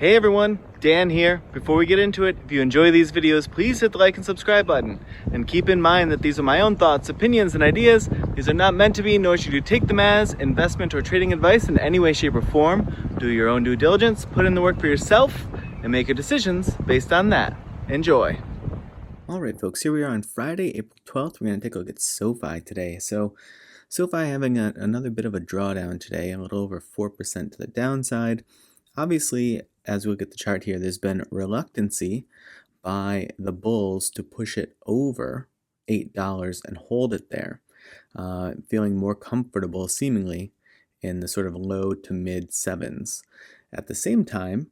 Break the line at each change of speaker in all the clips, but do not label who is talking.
Hey everyone, Dan here. Before we get into it, if you enjoy these videos, please hit the like and subscribe button. And keep in mind that these are my own thoughts, opinions, and ideas. These are not meant to be, nor should you take them as investment or trading advice in any way, shape, or form. Do your own due diligence, put in the work for yourself, and make your decisions based on that. Enjoy. All right, folks, here we are on Friday, April 12th. We're going to take a look at SoFi today. So SoFi having another bit of a drawdown today, a little over 4% to the downside. Obviously, as we look at the chart here, there's been reluctancy by the bulls to push it over $8 and hold it there, feeling more comfortable seemingly in the sort of low to mid sevens. At the same time,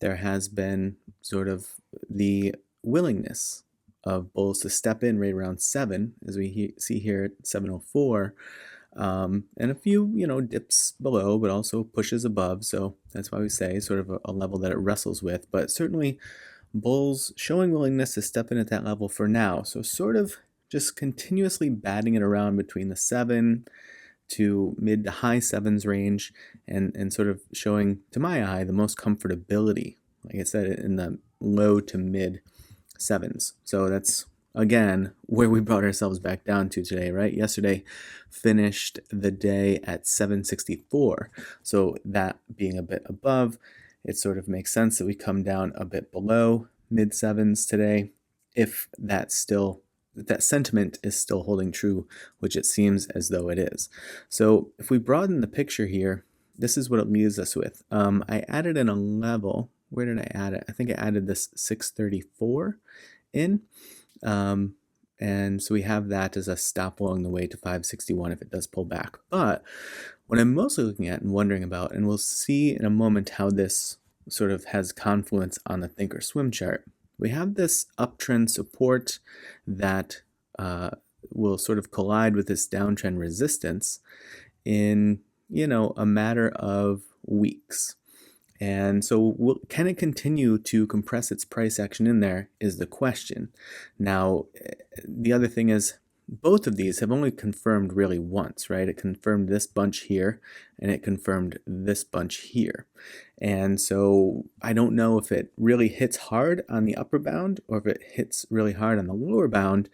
there has been sort of the willingness of bulls to step in right around 7, as we see here at 704. And a few, dips below, but also pushes above. So that's why we say sort of a level that it wrestles with. But certainly bulls showing willingness to step in at that level for now. So sort of just continuously batting it around between the 7 to mid to high 7s range and sort of showing, to my eye, the most comfortability, like I said, in the low to mid 7s. So that's again where we brought ourselves back down to today, right? Yesterday finished the day at 764. So that being a bit above, it sort of makes sense that we come down a bit below mid 7s today, if that sentiment is still holding true, which it seems as though it is. So if we broaden the picture here, this is what it leaves us with. I added in a level. Where did I add it? I think I added this 634 in. And so we have that as a stop along the way to 561 if it does pull back. But what I'm mostly looking at and wondering about, and we'll see in a moment how this sort of has confluence on the Thinkorswim chart, we have this uptrend support that will sort of collide with this downtrend resistance in, a matter of weeks. And so can it continue to compress its price action in there is the question. Now, the other thing is both of these have only confirmed really once, right? It confirmed this bunch here and it confirmed this bunch here. And so I don't know if it really hits hard on the upper bound or if it hits really hard on the lower bound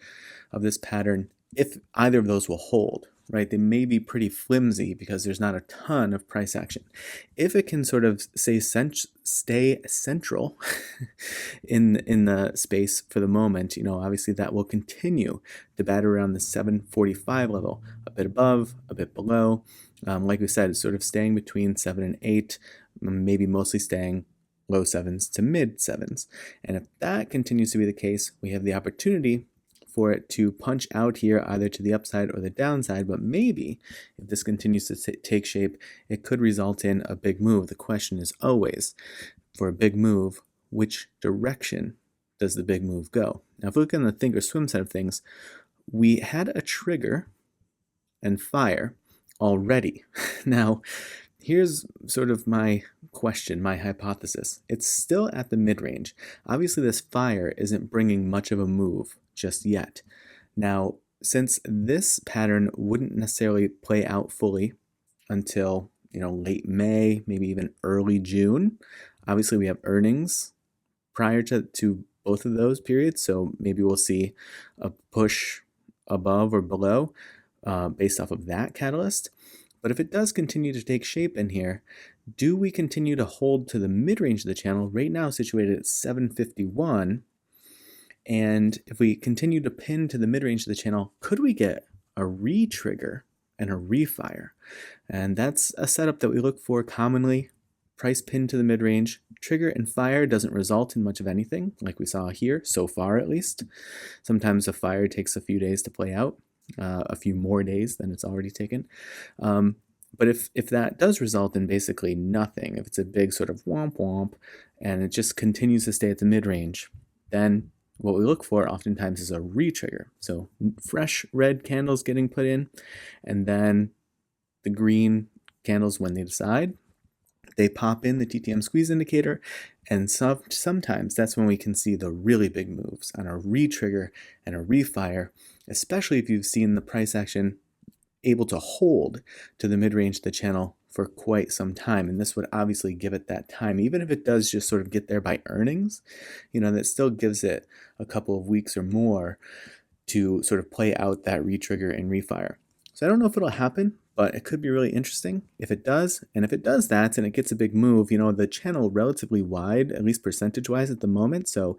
of this pattern, if either of those will hold. Right, they may be pretty flimsy because there's not a ton of price action. If it can sort of stay central in the space for the moment, obviously that will continue to batter around the 745 level, a bit above, a bit below. Like we said, it's sort of staying between 7 and 8, maybe mostly staying low 7s to mid 7s. And if that continues to be the case, we have the opportunity for it to punch out here either to the upside or the downside, but maybe if this continues to take shape, it could result in a big move. The question is always, for a big move, which direction does the big move go? Now, if we look on the Thinkorswim side of things, we had a trigger and fire already. Now, here's sort of my question, my hypothesis. It's still at the mid-range. Obviously, this fire isn't bringing much of a move just yet. Now, since this pattern wouldn't necessarily play out fully until, late May, maybe even early June, obviously we have earnings prior to both of those periods, so maybe we'll see a push above or below based off of that catalyst. But if it does continue to take shape in here, do we continue to hold to the mid-range of the channel, right now situated at 751? And if we continue to pin to the mid-range of the channel, could we get a re-trigger and a refire? And that's a setup that we look for commonly. Price pin to the mid-range, trigger and fire doesn't result in much of anything, like we saw here, so far at least. Sometimes a fire takes a few days to play out. A few more days than it's already taken. But if that does result in basically nothing, if it's a big sort of womp womp and it just continues to stay at the mid-range, then what we look for oftentimes is a re-trigger. So fresh red candles getting put in, and then the green candles, when they decide, they pop in the TTM squeeze indicator, and sometimes that's when we can see the really big moves on a re-trigger and a refire, especially if you've seen the price action able to hold to the mid-range of the channel for quite some time, and this would obviously give it that time. Even if it does just sort of get there by earnings, that still gives it a couple of weeks or more to sort of play out that retrigger and refire. So I don't know if it'll happen, but it could be really interesting if it does. And if it does that and it gets a big move, the channel relatively wide, at least percentage-wise at the moment. So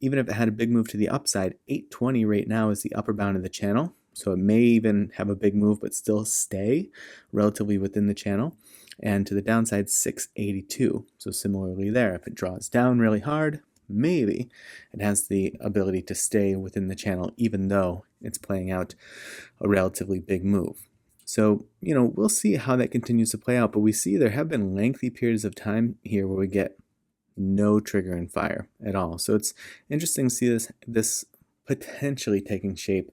even if it had a big move to the upside, 820 right now is the upper bound of the channel. So it may even have a big move, but still stay relatively within the channel. And to the downside, 682. So similarly there, if it draws down really hard, maybe it has the ability to stay within the channel, even though it's playing out a relatively big move. So, we'll see how that continues to play out, but we see there have been lengthy periods of time here where we get no trigger and fire at all. So it's interesting to see this potentially taking shape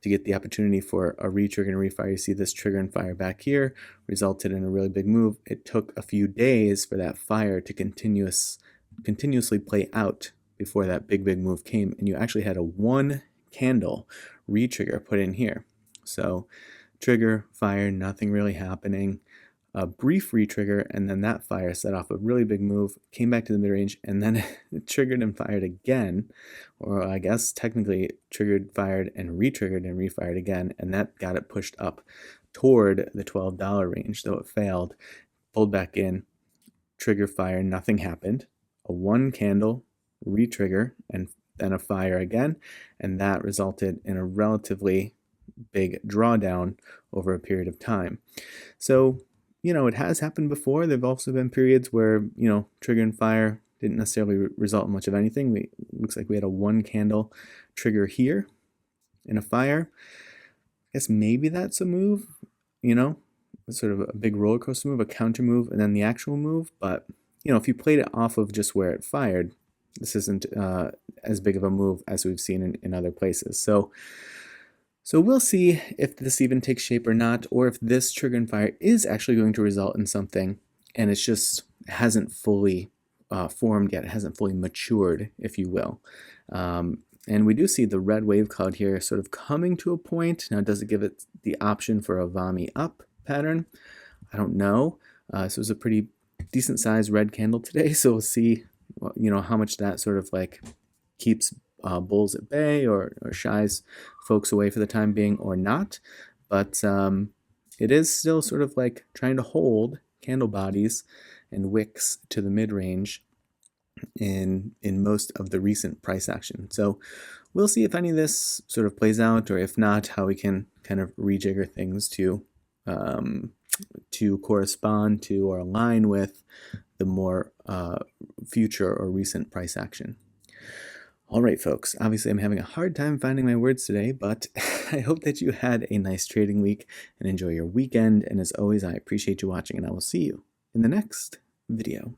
to get the opportunity for a retrigger and refire. You see this trigger and fire back here resulted in a really big move. It took a few days for that fire to continuously play out before that big move came, and you actually had a 1 candle retrigger put in here. So trigger, fire, nothing really happening. A brief retrigger, and then that fire set off a really big move, came back to the mid-range, and then it triggered and fired again, or I guess technically it triggered, fired, and retriggered and refired again, and that got it pushed up toward the $12 range, though it failed, pulled back in, trigger, fire, nothing happened, a 1 candle retrigger, and then a fire again, and that resulted in a relatively big drawdown over a period of time. So it has happened before. There have also been periods where, trigger and fire didn't necessarily result in much of anything. Looks like we had a 1 candle trigger here and a fire. I guess maybe that's a move, sort of a big roller coaster move, a counter move, and then the actual move. But, if you played it off of just where it fired, this isn't as big of a move as we've seen in other places. So we'll see if this even takes shape or not, or if this trigger and fire is actually going to result in something, and it hasn't fully formed yet. It hasn't fully matured, if you will. And we do see the red wave cloud here sort of coming to a point. Now, does it give it the option for a VAMI up pattern? I don't know. So it was a pretty decent sized red candle today. So we'll see, how much that sort of like keeps bulls at bay or shies folks away for the time being or not. But it is still sort of like trying to hold candle bodies and wicks to the mid-range in most of the recent price action. So we'll see if any of this sort of plays out, or if not, how we can kind of rejigger things to correspond to or align with the more future or recent price action. All right, folks, obviously I'm having a hard time finding my words today, but I hope that you had a nice trading week and enjoy your weekend. And as always, I appreciate you watching, and I will see you in the next video.